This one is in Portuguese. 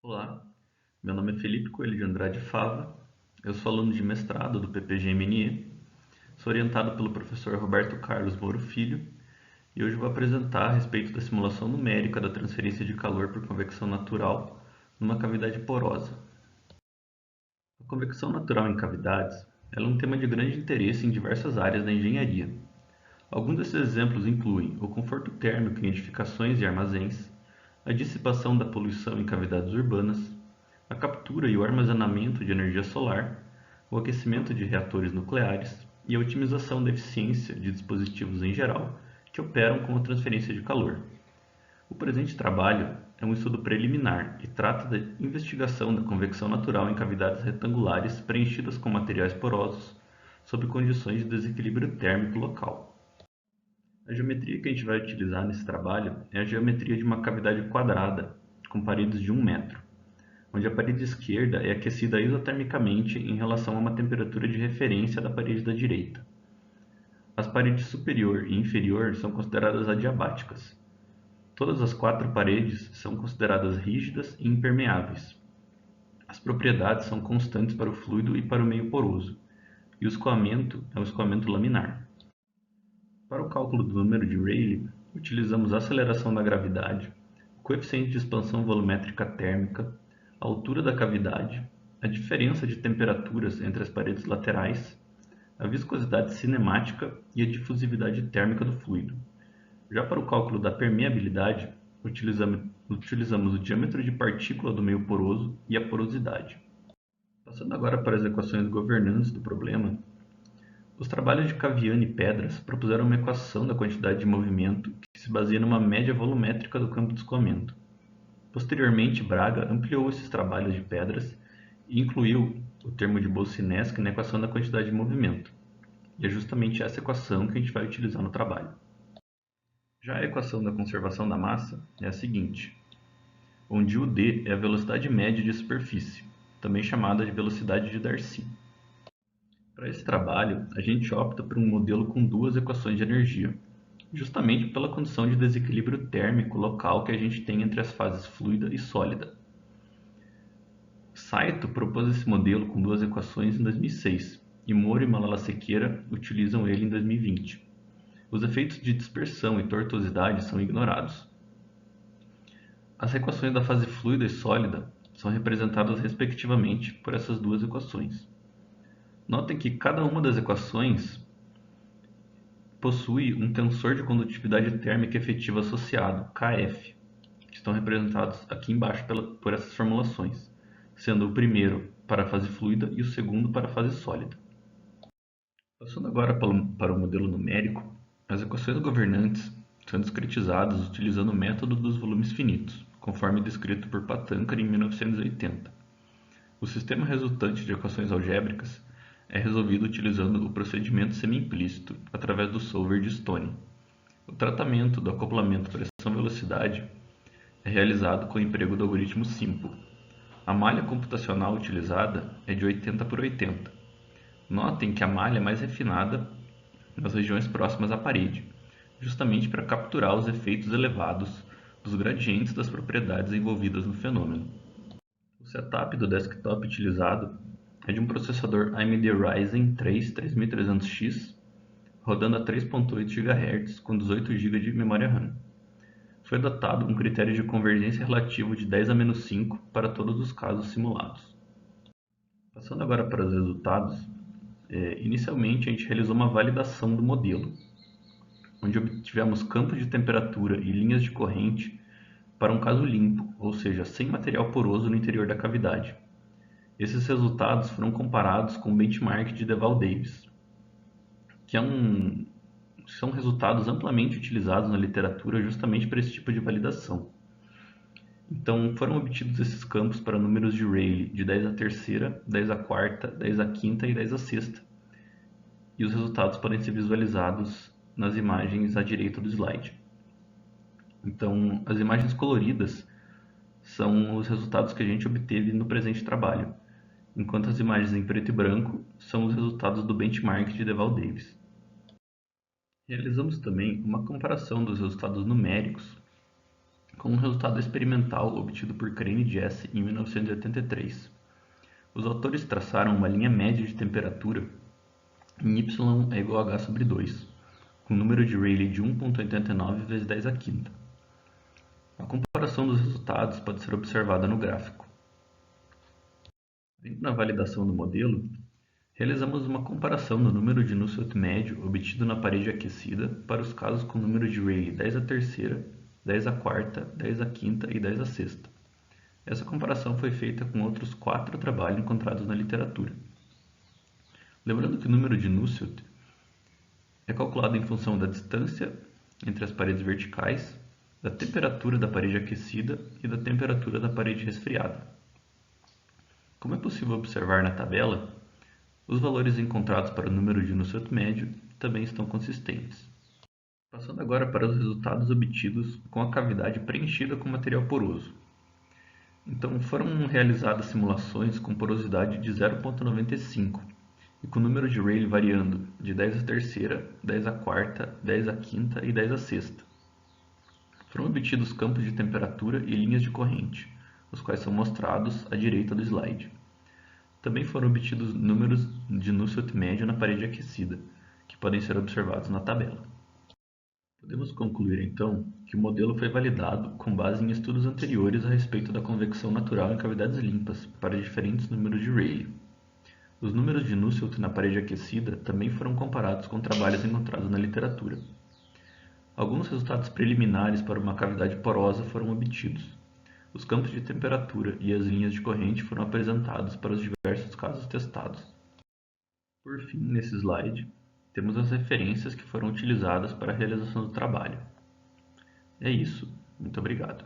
Olá, meu nome é Felipe Coelho de Andrade Fava, eu sou aluno de mestrado do PPG-MNE, sou orientado pelo professor Roberto Carlos Moro Filho e hoje vou apresentar a respeito da simulação numérica da transferência de calor por convecção natural numa cavidade porosa. A convecção natural em cavidades é um tema de grande interesse em diversas áreas da engenharia. Alguns desses exemplos incluem o conforto térmico em edificações e armazéns, a dissipação da poluição em cavidades urbanas, a captura e o armazenamento de energia solar, o aquecimento de reatores nucleares e a otimização da eficiência de dispositivos em geral que operam com a transferência de calor. O presente trabalho é um estudo preliminar e trata da investigação da convecção natural em cavidades retangulares preenchidas com materiais porosos sob condições de desequilíbrio térmico local. A geometria que a gente vai utilizar nesse trabalho é a geometria de uma cavidade quadrada com paredes de 1 metro, onde a parede esquerda é aquecida isotermicamente em relação a uma temperatura de referência da parede da direita. As paredes superior e inferior são consideradas adiabáticas. Todas as 4 paredes são consideradas rígidas e impermeáveis. As propriedades são constantes para o fluido e para o meio poroso, e o escoamento é um escoamento laminar. Para o cálculo do número de Rayleigh, utilizamos a aceleração da gravidade, o coeficiente de expansão volumétrica térmica, a altura da cavidade, a diferença de temperaturas entre as paredes laterais, a viscosidade cinemática e a difusividade térmica do fluido. Já para o cálculo da permeabilidade, utilizamos o diâmetro de partícula do meio poroso e a porosidade. Passando agora para as equações governantes do problema, os trabalhos de Caviani e Pedras propuseram uma equação da quantidade de movimento que se baseia numa média volumétrica do campo de escoamento. Posteriormente, Braga ampliou esses trabalhos de Pedras e incluiu o termo de Boussinesq na equação da quantidade de movimento. E é justamente essa equação que a gente vai utilizar no trabalho. Já a equação da conservação da massa é a seguinte, onde o d é a velocidade média de superfície, também chamada de velocidade de Darcy. Para esse trabalho, a gente opta por um modelo com 2 equações de energia, justamente pela condição de desequilíbrio térmico local que a gente tem entre as fases fluida e sólida. Saito propôs esse modelo com 2 equações em 2006 e Moro e Malala Sequeira utilizam ele em 2020. Os efeitos de dispersão e tortuosidade são ignorados. As equações da fase fluida e sólida são representadas respectivamente por essas 2 equações. Notem que cada uma das equações possui um tensor de condutividade térmica efetiva associado, Kf, que estão representados aqui embaixo por essas formulações, sendo o primeiro para a fase fluida e o segundo para a fase sólida. Passando agora para o modelo numérico, as equações governantes são discretizadas utilizando o método dos volumes finitos, conforme descrito por Patankar em 1980. O sistema resultante de equações algébricas é resolvido utilizando o procedimento semi-implícito através do solver de Stone. O tratamento do acoplamento pressão-velocidade é realizado com o emprego do algoritmo SIMPL. A malha computacional utilizada é de 80 por 80. Notem que a malha é mais refinada nas regiões próximas à parede, justamente para capturar os efeitos elevados dos gradientes das propriedades envolvidas no fenômeno. O setup do desktop utilizado é de um processador AMD Ryzen 3 3300X, rodando a 3.8 GHz com 18 GB de memória RAM. Foi adotado um critério de convergência relativo de 10⁻⁵ para todos os casos simulados. Passando agora para os resultados, inicialmente a gente realizou uma validação do modelo, onde obtivemos campos de temperatura e linhas de corrente para um caso limpo, ou seja, sem material poroso no interior da cavidade. Esses resultados foram comparados com o benchmark de Deval-Davis, que são resultados amplamente utilizados na literatura justamente para esse tipo de validação. Então, foram obtidos esses campos para números de Rayleigh de 10 à terceira, 10 à quarta, 10 à quinta e 10 à sexta. E os resultados podem ser visualizados nas imagens à direita do slide. Então, as imagens coloridas são os resultados que a gente obteve no presente trabalho, enquanto as imagens em preto e branco são os resultados do benchmark de Deval-Davis. Realizamos também uma comparação dos resultados numéricos com um resultado experimental obtido por Crane e Jesse em 1983. Os autores traçaram uma linha média de temperatura em y é igual a h sobre 2, com o número de Rayleigh de 1,89 vezes 10 a quinta. A comparação dos resultados pode ser observada no gráfico. Na validação do modelo, realizamos uma comparação do número de Nusselt médio obtido na parede aquecida para os casos com número de Rayleigh 10 a terceira, 10 a quarta, 10 a quinta e 10 a sexta. Essa comparação foi feita com outros 4 trabalhos encontrados na literatura. Lembrando que o número de Nusselt é calculado em função da distância entre as paredes verticais, da temperatura da parede aquecida e da temperatura da parede resfriada. Como é possível observar na tabela, os valores encontrados para o número de Nusselt médio também estão consistentes. Passando agora para os resultados obtidos com a cavidade preenchida com material poroso. Então, foram realizadas simulações com porosidade de 0,95 e com o número de Rayleigh variando de 10 a terceira, 10 a quarta, 10 a quinta e 10 a sexta. Foram obtidos campos de temperatura e linhas de corrente, os quais são mostrados à direita do slide. Também foram obtidos números de Nusselt médio na parede aquecida, que podem ser observados na tabela. Podemos concluir, então, que o modelo foi validado com base em estudos anteriores a respeito da convecção natural em cavidades limpas para diferentes números de Rayleigh. Os números de Nusselt na parede aquecida também foram comparados com trabalhos encontrados na literatura. Alguns resultados preliminares para uma cavidade porosa foram obtidos. Os campos de temperatura e as linhas de corrente foram apresentados para os diversos casos testados. Por fim, nesse slide, temos as referências que foram utilizadas para a realização do trabalho. É isso. Muito obrigado.